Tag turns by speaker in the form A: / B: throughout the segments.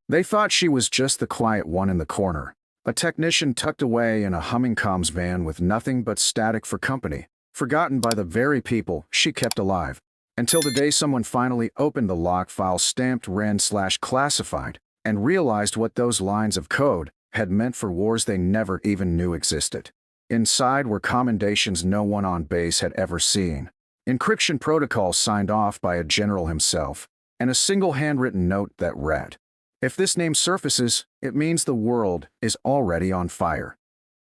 A: They thought she was just the quiet one in the corner, a technician tucked away in a humming comms van with nothing but static for company, forgotten by the very people she kept alive. Until the day someone finally opened the log file stamped Wren/classified and realized what those lines of code had meant for wars they never even knew existed. Inside were commendations no one on base had ever seen, encryption protocols signed off by a general himself, and a single handwritten note that read, "If this name surfaces, it means the world is already on fire."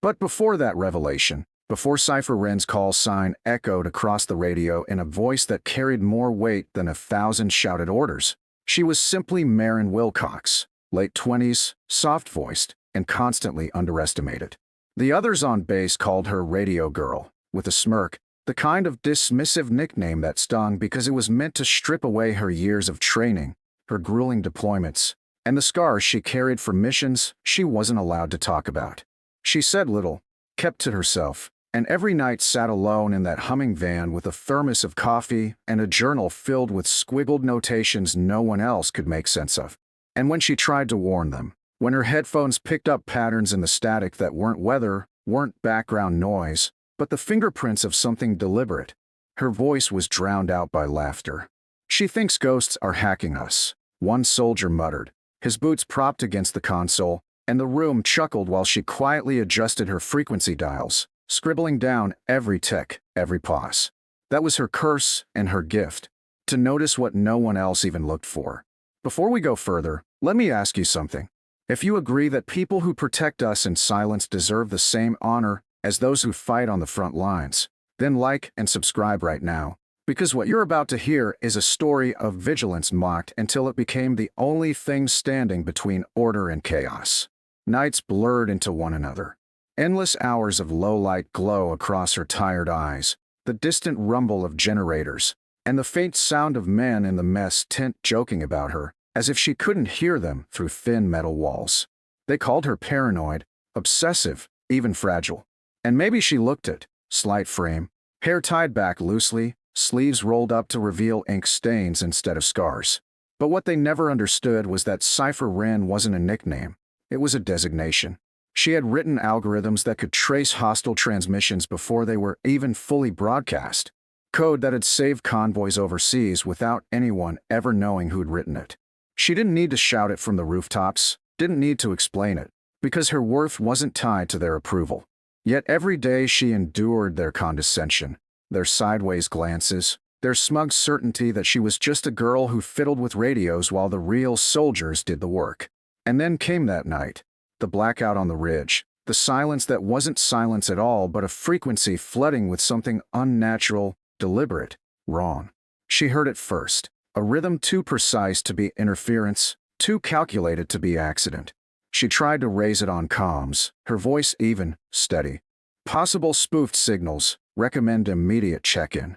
A: But before that revelation, before Cipher Wren's call sign echoed across the radio in a voice that carried more weight than 1,000 shouted orders, she was simply Maren Wilcox, late 20s, soft-voiced, and constantly underestimated. The others on base called her Radio Girl, with a smirk, the kind of dismissive nickname that stung because it was meant to strip away her years of training, her grueling deployments, and the scars she carried for missions she wasn't allowed to talk about. She said little, kept to herself, and every night sat alone in that humming van with a thermos of coffee and a journal filled with squiggled notations no one else could make sense of. And when she tried to warn them, when her headphones picked up patterns in the static that weren't weather, weren't background noise, but the fingerprints of something deliberate, her voice was drowned out by laughter. "She thinks ghosts are hacking us," one soldier muttered, his boots propped against the console, and the room chuckled while she quietly adjusted her frequency dials, scribbling down every tick, every pause. That was her curse and her gift, to notice what no one else even looked for. Before we go further, let me ask you something. If you agree that people who protect us in silence deserve the same honor as those who fight on the front lines, then like and subscribe right now, because what you're about to hear is a story of vigilance mocked until it became the only thing standing between order and chaos. Nights blurred into one another. Endless hours of low-light glow across her tired eyes, the distant rumble of generators, and the faint sound of men in the mess tent joking about her, as if she couldn't hear them through thin metal walls. They called her paranoid, obsessive, even fragile. And maybe she looked it, slight frame, hair tied back loosely, sleeves rolled up to reveal ink stains instead of scars. But what they never understood was that Cipher Wren wasn't a nickname, it was a designation. She had written algorithms that could trace hostile transmissions before they were even fully broadcast, code that had saved convoys overseas without anyone ever knowing who'd written it. She didn't need to shout it from the rooftops, didn't need to explain it, because her worth wasn't tied to their approval. Yet every day she endured their condescension, their sideways glances, their smug certainty that she was just a girl who fiddled with radios while the real soldiers did the work. And then came that night, the blackout on the ridge, the silence that wasn't silence at all but a frequency flooding with something unnatural, deliberate, wrong. She heard it first. A rhythm too precise to be interference, too calculated to be accident. She tried to raise it on comms, her voice even, steady. Possible spoofed signals, recommend immediate check-in.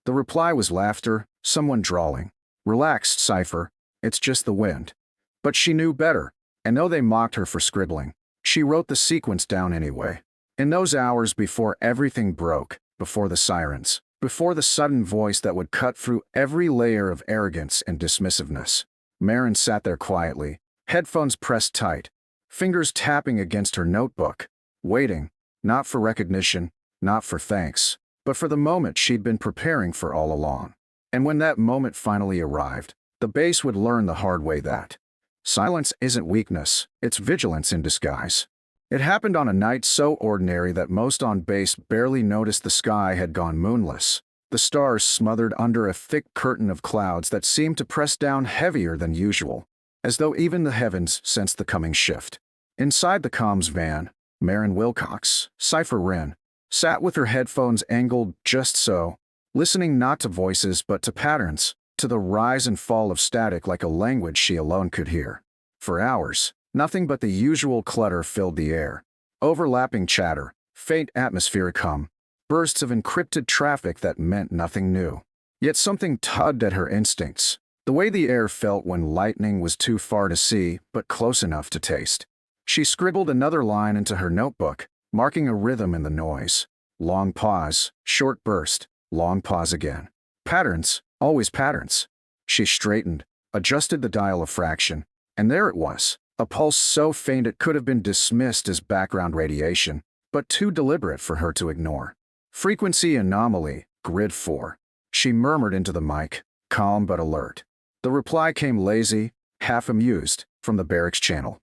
A: The reply was laughter, someone drawling. "Relax, Cipher, it's just the wind." But she knew better, and though they mocked her for scribbling, she wrote the sequence down anyway. In those hours before everything broke, before the sirens, before the sudden voice that would cut through every layer of arrogance and dismissiveness, Maren sat there quietly, headphones pressed tight, fingers tapping against her notebook, waiting, not for recognition, not for thanks, but for the moment she'd been preparing for all along. And when that moment finally arrived, the base would learn the hard way that silence isn't weakness, it's vigilance in disguise. It happened on a night so ordinary that most on base barely noticed the sky had gone moonless, the stars smothered under a thick curtain of clouds that seemed to press down heavier than usual, as though even the heavens sensed the coming shift. Inside the comms van, Maren Wilcox, Cipher Wren, sat with her headphones angled just so, listening not to voices but to patterns, to the rise and fall of static like a language she alone could hear. For hours, nothing but the usual clutter filled the air. Overlapping chatter, faint atmospheric hum, bursts of encrypted traffic that meant nothing new. Yet something tugged at her instincts, the way the air felt when lightning was too far to see but close enough to taste. She scribbled another line into her notebook, marking a rhythm in the noise. Long pause, short burst, long pause again. Patterns, always patterns. She straightened, adjusted the dial a fraction, And there it was, a pulse so faint it could have been dismissed as background radiation, but too deliberate for her to ignore. Frequency anomaly, grid 4. She murmured into the mic, calm but alert. The reply came lazy, half amused, from the barracks channel.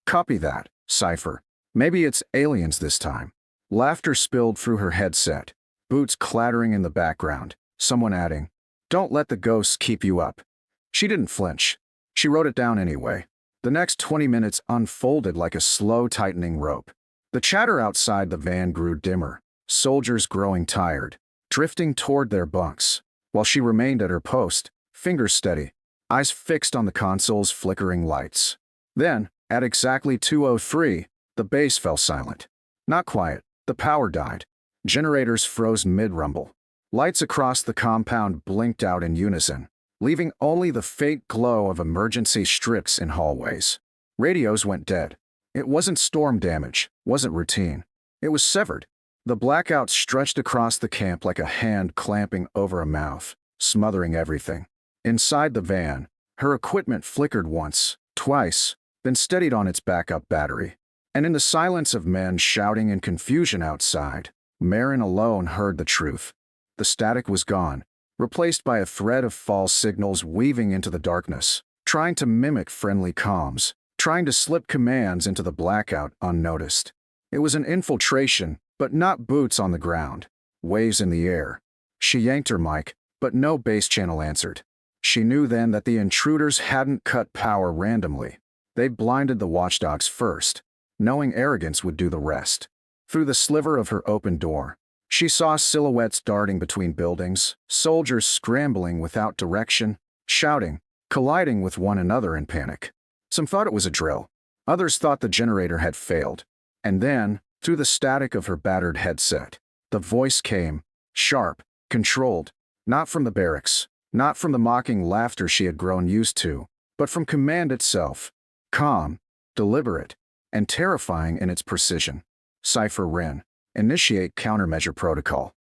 A: Copy that, Cipher. Maybe it's aliens this time. Laughter spilled through her headset, boots clattering in the background, someone adding, "Don't let the ghosts keep you up." She didn't flinch. She wrote it down anyway. The next 20 minutes unfolded like a slow tightening rope. The chatter outside the van grew dimmer, soldiers growing tired, drifting toward their bunks, while she remained at her post, fingers steady, eyes fixed on the console's flickering lights. Then, at exactly 2:03, the base fell silent. Not quiet, the power died. Generators froze mid-rumble. Lights across the compound blinked out in unison, leaving only the faint glow of emergency strips in hallways. Radios went dead. It wasn't storm damage, wasn't routine. It was severed. The blackout stretched across the camp like a hand clamping over a mouth, smothering everything. Inside the van, her equipment flickered once, twice, then steadied on its backup battery. And in the silence of men shouting in confusion outside, Marin alone heard the truth. The static was gone, replaced by a thread of false signals weaving into the darkness, trying to mimic friendly comms, trying to slip commands into the blackout unnoticed. It was an infiltration, but not boots on the ground, waves in the air. She yanked her mic, but no base channel answered. She knew then that the intruders hadn't cut power randomly. They'd blinded the watchdogs first, knowing arrogance would do the rest. Through the sliver of her open door, she saw silhouettes darting between buildings, soldiers scrambling without direction, shouting, colliding with one another in panic. Some thought it was a drill. Others thought the generator had failed. And then, through the static of her battered headset, the voice came, sharp, controlled, not from the barracks, not from the mocking laughter she had grown used to, but from command itself, calm, deliberate, and terrifying in its precision. Cipher Wren, initiate countermeasure protocol.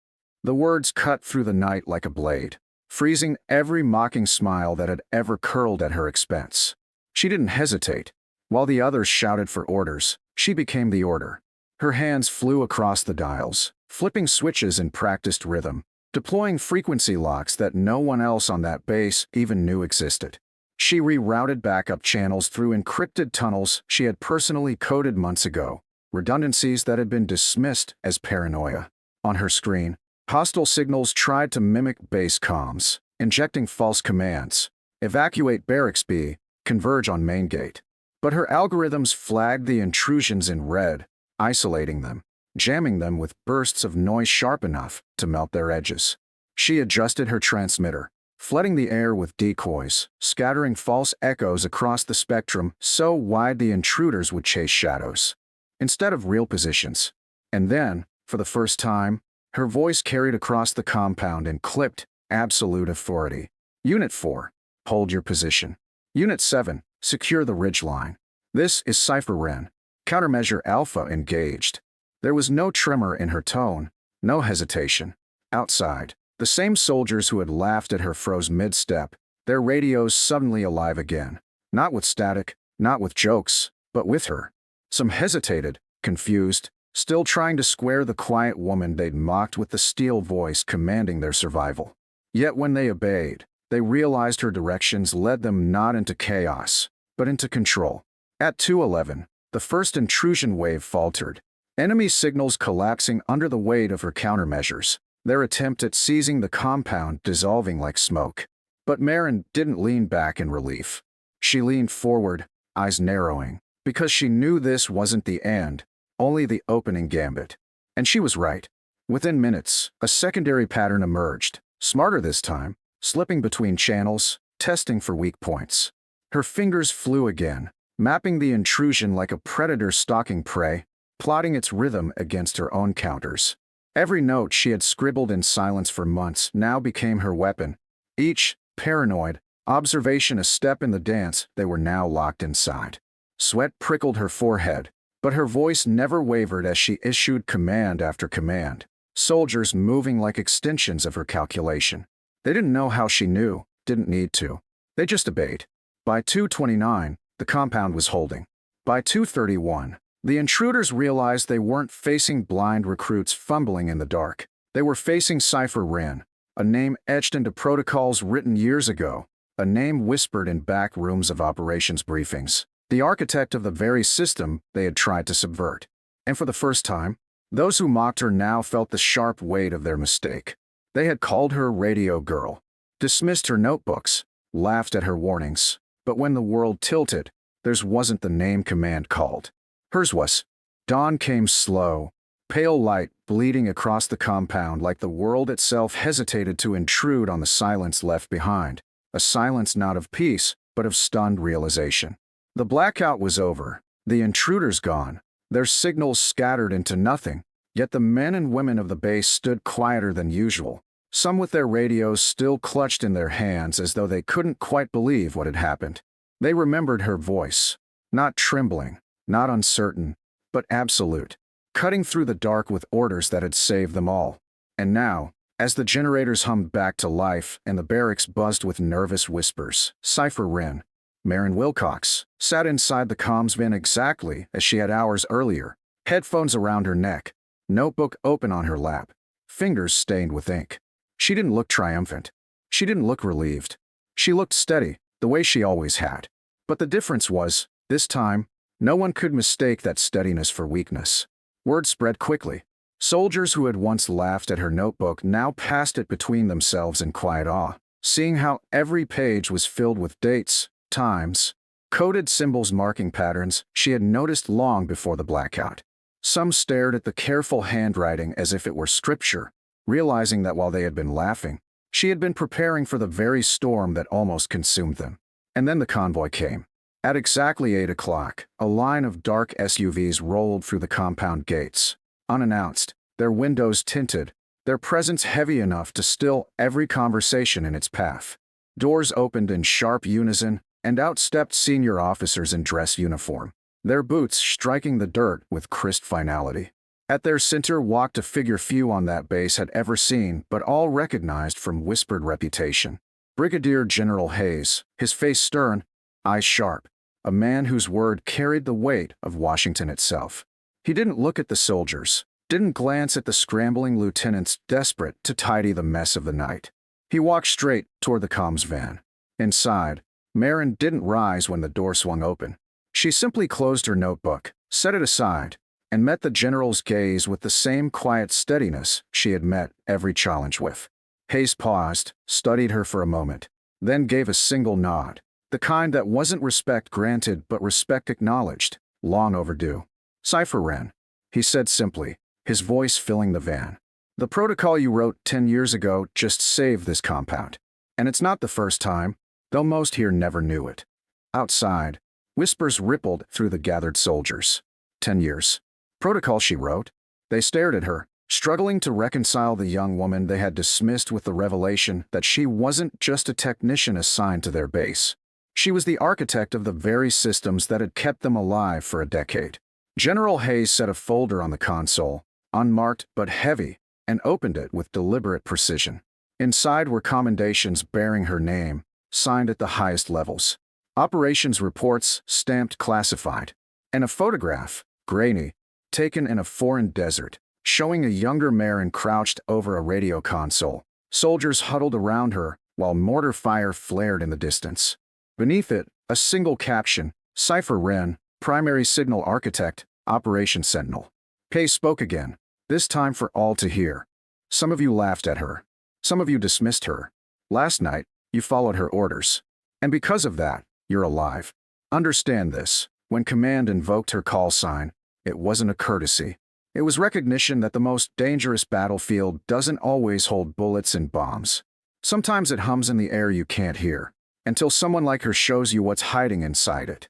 A: The words cut through the night like a blade, freezing every mocking smile that had ever curled at her expense. She didn't hesitate. While the others shouted for orders, she became the order. Her hands flew across the dials, flipping switches in practiced rhythm, deploying frequency locks that no one else on that base even knew existed. She rerouted backup channels through encrypted tunnels she had personally coded months ago, redundancies that had been dismissed as paranoia. On her screen, hostile signals tried to mimic base comms, injecting false commands. Evacuate Barracks B, converge on main gate. But her algorithms flagged the intrusions in red, isolating them, jamming them with bursts of noise sharp enough to melt their edges. She adjusted her transmitter, flooding the air with decoys, scattering false echoes across the spectrum so wide the intruders would chase shadows, instead of real positions. And then, for the first time, her voice carried across the compound in clipped, absolute authority. Unit 4, hold your position. Unit 7, secure the ridgeline. This is Cipher Wren. Countermeasure Alpha engaged. There was no tremor in her tone, no hesitation. Outside, the same soldiers who had laughed at her froze mid-step, their radios suddenly alive again. Not with static, not with jokes, but with her. Some hesitated, confused, still trying to square the quiet woman they'd mocked with the steel voice commanding their survival. Yet when they obeyed, they realized her directions led them not into chaos, but into control. At 2:11, the first intrusion wave faltered, enemy signals collapsing under the weight of her countermeasures, their attempt at seizing the compound dissolving like smoke. But Marin didn't lean back in relief. She leaned forward, eyes narrowing, because she knew this wasn't the end, only the opening gambit. And she was right. Within minutes, a secondary pattern emerged, smarter this time, slipping between channels, testing for weak points. Her fingers flew again, mapping the intrusion like a predator stalking prey, plotting its rhythm against her own counters. Every note she had scribbled in silence for months now became her weapon. Each, paranoid, observation a step in the dance they were now locked inside. Sweat prickled her forehead, but her voice never wavered as she issued command after command, soldiers moving like extensions of her calculation. They didn't know how she knew, didn't need to. They just obeyed. By 2:29, The compound was holding. By 2:31, the intruders realized they weren't facing blind recruits fumbling in the dark. They were facing Cipher Wren, a name etched into protocols written years ago, a name whispered in back rooms of operations briefings, the architect of the very system they had tried to subvert. And for the first time, those who mocked her now felt the sharp weight of their mistake. They had called her Radio Girl, dismissed her notebooks, laughed at her warnings, but when the world tilted, theirs wasn't the name command called. Hers was. Dawn came slow, pale light bleeding across the compound like the world itself hesitated to intrude on the silence left behind, a silence not of peace, but of stunned realization. The blackout was over, the intruders gone, their signals scattered into nothing, yet the men and women of the base stood quieter than usual, some with their radios still clutched in their hands as though they couldn't quite believe what had happened. They remembered her voice, not trembling, not uncertain, but absolute, cutting through the dark with orders that had saved them all. And now, as the generators hummed back to life and the barracks buzzed with nervous whispers, Cipher Wren, Marin Wilcox, sat inside the comms van exactly as she had hours earlier, headphones around her neck, notebook open on her lap, fingers stained with ink. She didn't look triumphant. She didn't look relieved. She looked steady, the way she always had. But the difference was, this time, no one could mistake that steadiness for weakness. Word spread quickly. Soldiers who had once laughed at her notebook now passed it between themselves in quiet awe, seeing how every page was filled with dates, times, coded symbols marking patterns she had noticed long before the blackout. Some stared at the careful handwriting as if it were scripture, realizing that while they had been laughing, she had been preparing for the very storm that almost consumed them. And then the convoy came. At exactly 8 o'clock, a line of dark SUVs rolled through the compound gates, unannounced, their windows tinted, their presence heavy enough to still every conversation in its path. Doors opened in sharp unison, and out stepped senior officers in dress uniform, their boots striking the dirt with crisp finality. At their center walked a figure few on that base had ever seen, but all recognized from whispered reputation. Brigadier General Hayes, his face stern, eyes sharp, a man whose word carried the weight of Washington itself. He didn't look at the soldiers, didn't glance at the scrambling lieutenants desperate to tidy the mess of the night. He walked straight toward the comms van. Inside, Marin didn't rise when the door swung open. She simply closed her notebook, set it aside, and met the general's gaze with the same quiet steadiness she had met every challenge with. Hayes paused, studied her for a moment, then gave a single nod, the kind that wasn't respect granted but respect acknowledged, long overdue. Cipher Wren, he said simply, his voice filling the van. The protocol you wrote 10 years ago just saved this compound. And it's not the first time, though most here never knew it. Outside, whispers rippled through the gathered soldiers. 10 years. Protocol she wrote. They stared at her, struggling to reconcile the young woman they had dismissed with the revelation that she wasn't just a technician assigned to their base. She was the architect of the very systems that had kept them alive for a decade. General Hayes set a folder on the console, unmarked but heavy, and opened it with deliberate precision. Inside were commendations bearing her name, signed at the highest levels. Operations reports stamped classified. And a photograph, grainy, taken in a foreign desert, showing a younger Marin crouched over a radio console. Soldiers huddled around her while mortar fire flared in the distance. Beneath it, a single caption, Cipher Wren, Primary Signal Architect, Operation Sentinel. Hayes spoke again, this time for all to hear. Some of you laughed at her. Some of you dismissed her. Last night, you followed her orders. And because of that, you're alive. Understand this, when Command invoked her call sign, it wasn't a courtesy. It was recognition that the most dangerous battlefield doesn't always hold bullets and bombs. Sometimes it hums in the air you can't hear, until someone like her shows you what's hiding inside it.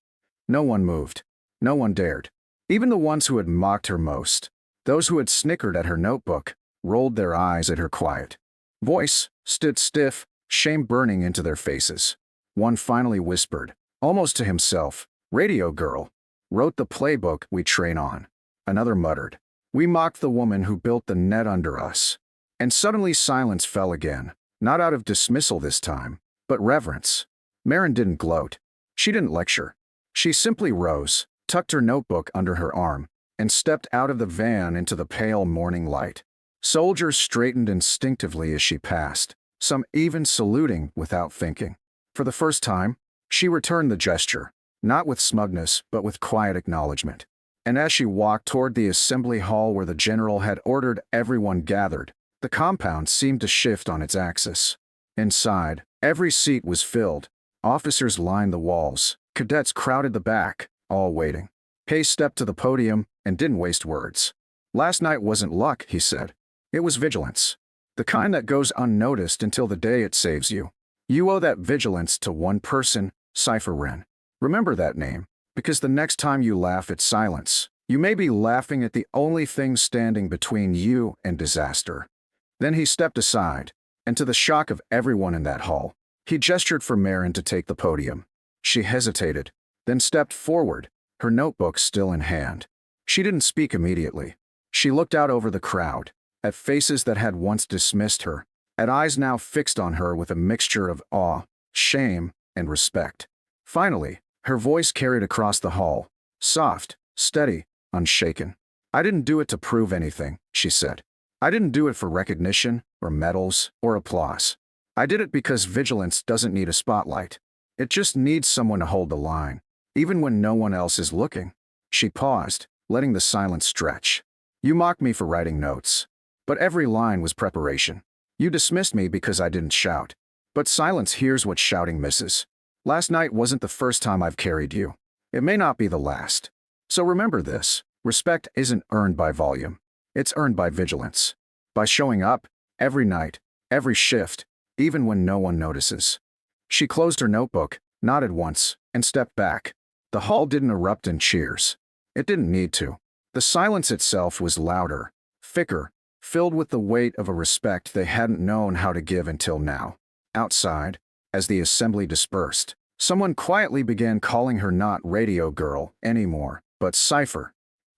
A: No one moved. No one dared. Even the ones who had mocked her most, those who had snickered at her notebook, rolled their eyes at her quiet voice, stood stiff, shame burning into their faces. One finally whispered, almost to himself, Radio Girl, wrote the playbook we train on. Another muttered, we mocked the woman who built the net under us. And suddenly silence fell again, not out of dismissal this time, but reverence. Marin didn't gloat. She didn't lecture. She simply rose, tucked her notebook under her arm, and stepped out of the van into the pale morning light. Soldiers straightened instinctively as she passed, some even saluting without thinking. For the first time, she returned the gesture, not with smugness but with quiet acknowledgement. And as she walked toward the assembly hall where the general had ordered everyone gathered, the compound seemed to shift on its axis. Inside, every seat was filled. Officers lined the walls. Cadets crowded the back, all waiting. Hayes stepped to the podium and didn't waste words. "Last night wasn't luck," he said. "It was vigilance. The kind that goes unnoticed until the day it saves you. You owe that vigilance to one person, Cipher Wren. Remember that name, because the next time you laugh at silence, you may be laughing at the only thing standing between you and disaster." Then he stepped aside, and to the shock of everyone in that hall, he gestured for Marin to take the podium. She hesitated, then stepped forward, her notebook still in hand. She didn't speak immediately. She looked out over the crowd, at faces that had once dismissed her, at eyes now fixed on her with a mixture of awe, shame, and respect. Finally, her voice carried across the hall, soft, steady, unshaken. "I didn't do it to prove anything," she said. "I didn't do it for recognition, or medals, or applause. I did it because vigilance doesn't need a spotlight. It just needs someone to hold the line, even when no one else is looking." She paused, letting the silence stretch. "You mocked me for writing notes. But every line was preparation. You dismissed me because I didn't shout. But silence hears what shouting misses. Last night wasn't the first time I've carried you. It may not be the last. So remember this: respect isn't earned by volume. It's earned by vigilance. By showing up, every night, every shift, even when no one notices." She closed her notebook, nodded once, and stepped back. The hall didn't erupt in cheers. It didn't need to. The silence itself was louder, thicker, filled with the weight of a respect they hadn't known how to give until now. Outside, as the assembly dispersed, someone quietly began calling her not Radio Girl anymore, but Cipher.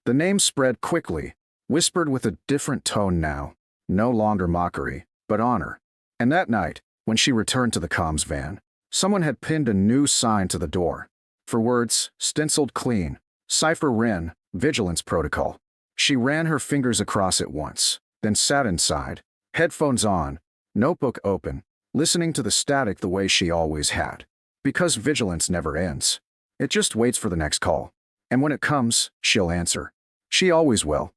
A: The name spread quickly, whispered with a different tone now, no longer mockery, but honor. And that night, when she returned to the comms van, someone had pinned a new sign to the door. For words, stenciled clean, Cipher Wren, Vigilance Protocol. She ran her fingers across it once, then sat inside, headphones on, notebook open, listening to the static the way she always had. Because vigilance never ends. It just waits for the next call. And when it comes, she'll answer. She always will.